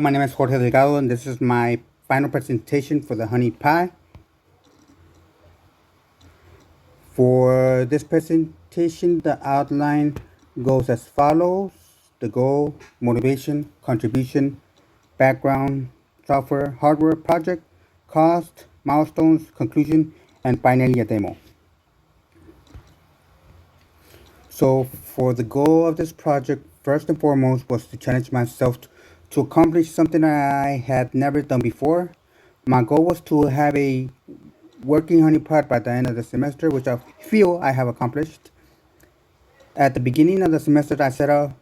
My name is Jorge Delgado, and this is my final presentation for the honey pie. For this presentation, the outline goes as follows: the goal, motivation, contribution, background, software, hardware, project, cost, milestones, conclusion, and finally a demo. So for the goal of this project, first and foremost was to challenge myself to accomplish something I had never done before. My goal was to have a working honeypot by the end of the semester, which I feel I have accomplished. At the beginning of the semester, I set up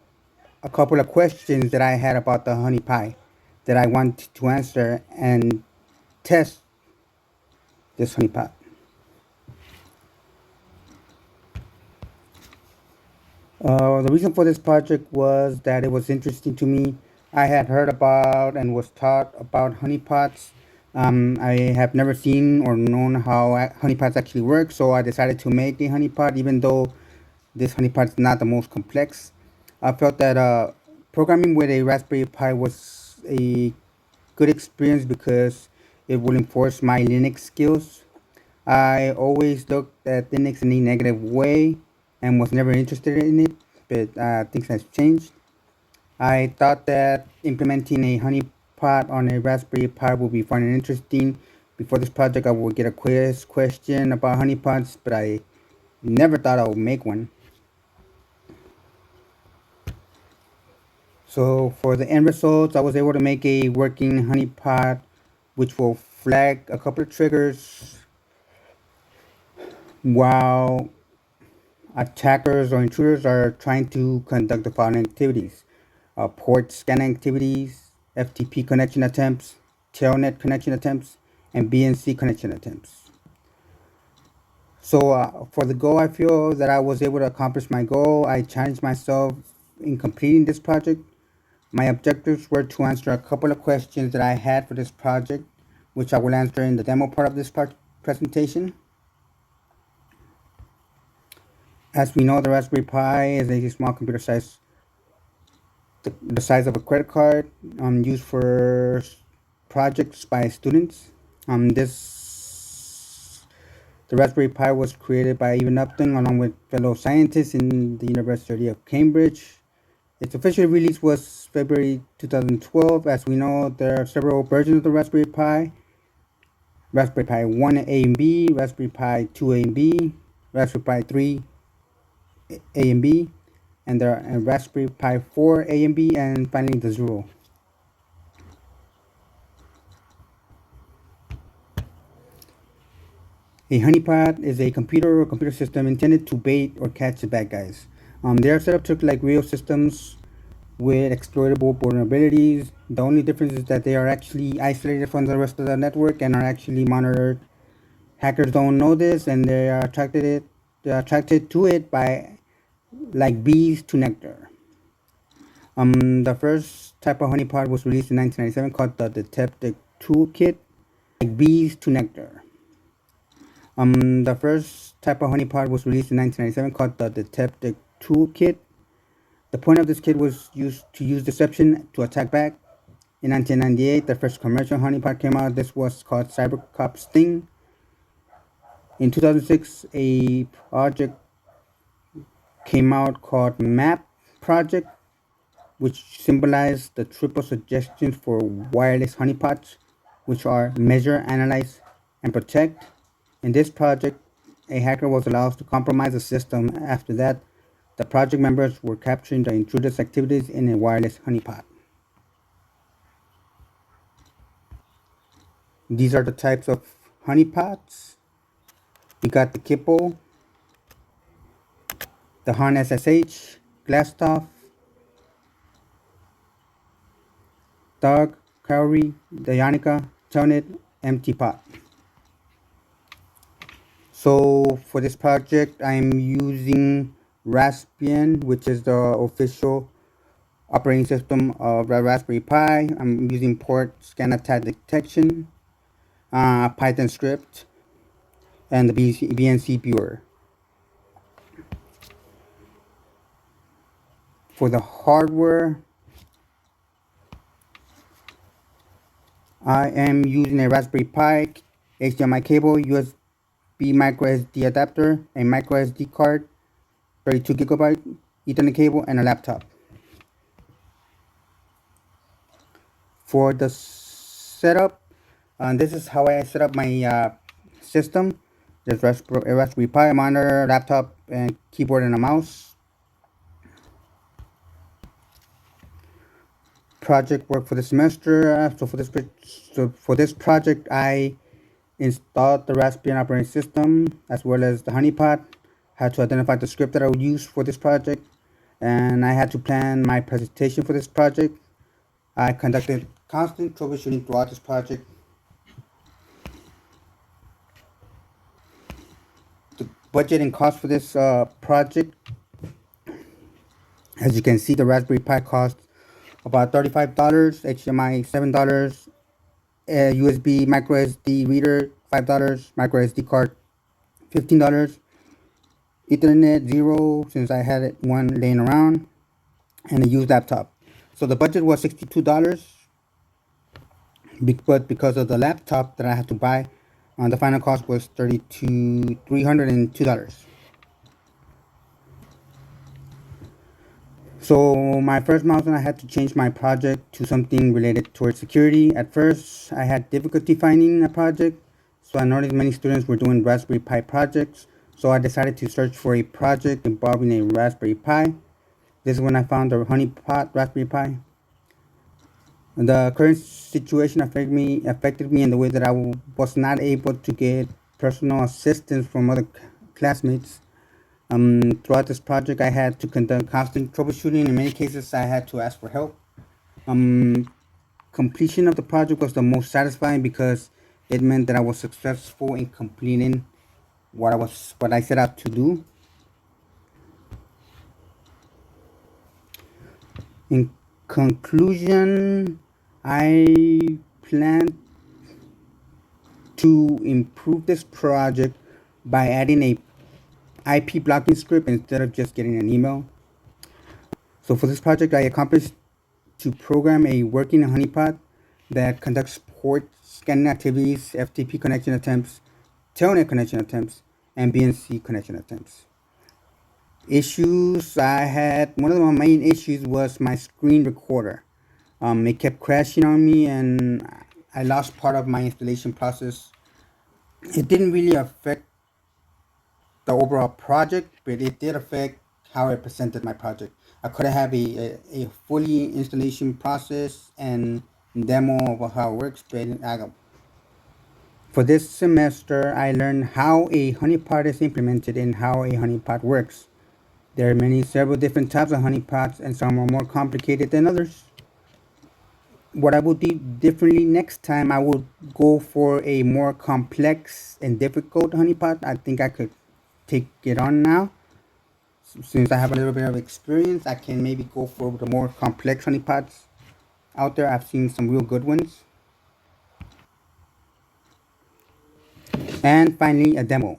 a couple of questions that I had about the honey pie that I wanted to answer and test this honeypot. The reason for this project was that it was interesting to me. I had heard about and was taught about honeypots. I have never seen or known how honeypots actually work, so I decided to make a honeypot, even though this honeypot is not the most complex. I felt that programming with a Raspberry Pi was a good experience because it will enforce my Linux skills. I always looked at Linux in a negative way and was never interested in it, but things have changed. I thought that implementing a honeypot on a Raspberry Pi would be fun and interesting. Before this project, I would get a quiz question about honeypots, but I never thought I would make one. So for the end results, I was able to make a working honeypot, which will flag a couple of triggers while attackers or intruders are trying to conduct the following activities: port scanning activities, FTP connection attempts, telnet connection attempts, and BNC connection attempts. So for the goal, I feel that I was able to accomplish my goal. I challenged myself in completing this project. My objectives were to answer a couple of questions that I had for this project, which I will answer in the demo part of this presentation. As we know, the Raspberry Pi is a small computer size, the size of a credit card, used for projects by students. The Raspberry Pi was created by Ivan Upton along with fellow scientists in the University of Cambridge. Its official release was February 2012. As we know, there are several versions of the Raspberry Pi: Raspberry Pi 1A and B, Raspberry Pi 2A and B, Raspberry Pi 3A and B, and there are Raspberry Pi 4A and B, and finally the Zero. A honeypot is a computer or computer system intended to bait or catch the bad guys. They are set up to look like real systems with exploitable vulnerabilities. The only difference is that they are actually isolated from the rest of the network and are actually monitored. Hackers don't know this, and they are attracted to it by like bees to nectar. The first type of honeypot was released in 1997 called the Detective Toolkit, like bees to nectar. The first type of honeypot was released in 1997 called the Detective Toolkit. The point of this kit was to use deception to attack back. In 1998, the first commercial honeypot came out. This was called CyberCop Sting. In 2006, a project came out called MAP Project, which symbolized the triple suggestions for wireless honeypots, which are measure, analyze, and protect. In this project, a hacker was allowed to compromise the system. After that, the project members were capturing the intruders' activities in a wireless honeypot. These are the types of honeypots. We got the Kipple, the Han SSH, Glassstoff, Dog, Cowrie, the Yannicka, Telnet, Empty Pot. So for this project, I'm using Raspbian, which is the official operating system of the Raspberry Pi. I'm using port scan attack detection, Python script, and the BNC viewer. For the hardware, I am using a Raspberry Pi, HDMI cable, USB micro SD adapter, a micro SD card, 32 gigabyte Ethernet cable, and a laptop. For the setup, this is how I set up my system. There's a Raspberry Pi, a monitor, laptop, and keyboard and a mouse. Project work for the semester. For this project, I installed the Raspbian operating system as well as the Honeypot. Had to identify the script that I would use for this project, and I had to plan my presentation for this project. I conducted constant troubleshooting throughout this project. The budget and cost for this project, as you can see, the Raspberry Pi cost about $35, HDMI $7, USB micro SD reader $5, micro SD card $15, Ethernet 0 since I had one laying around, and a used laptop. So the budget was $62, but because of the laptop that I had to buy, the final cost was $302. So my first milestone, I had to change my project to something related towards security. At first, I had difficulty finding a project, so I noticed many students were doing Raspberry Pi projects. So I decided to search for a project involving a Raspberry Pi. This is when I found the Honeypot Raspberry Pi. The current situation affected me in the way that I was not able to get personal assistance from other classmates. Throughout this project, I had to conduct constant troubleshooting. In many cases, I had to ask for help. Completion of the project was the most satisfying because it meant that I was successful in completing what I set out to do. In conclusion, I plan to improve this project by adding a IP blocking script instead of just getting an email. So for this project, I accomplished to program a working honeypot that conducts port scanning activities, FTP connection attempts, telnet connection attempts, and BNC connection attempts. Issues I had, one of my main issues was my screen recorder. It kept crashing on me and I lost part of my installation process. It didn't really affect the overall project, but it did affect how I presented my project. I could have a fully installation process and demo of how it works, but for this semester, I learned how a honeypot is implemented and how a honeypot works. There are several different types of honeypots, and some are more complicated than others. What I will do differently next time, I will go for a more complex and difficult honeypot. I think I could take it on now. Since I have a little bit of experience, I can maybe go for the more complex honeypots out there. I've seen some real good ones. And finally, a demo.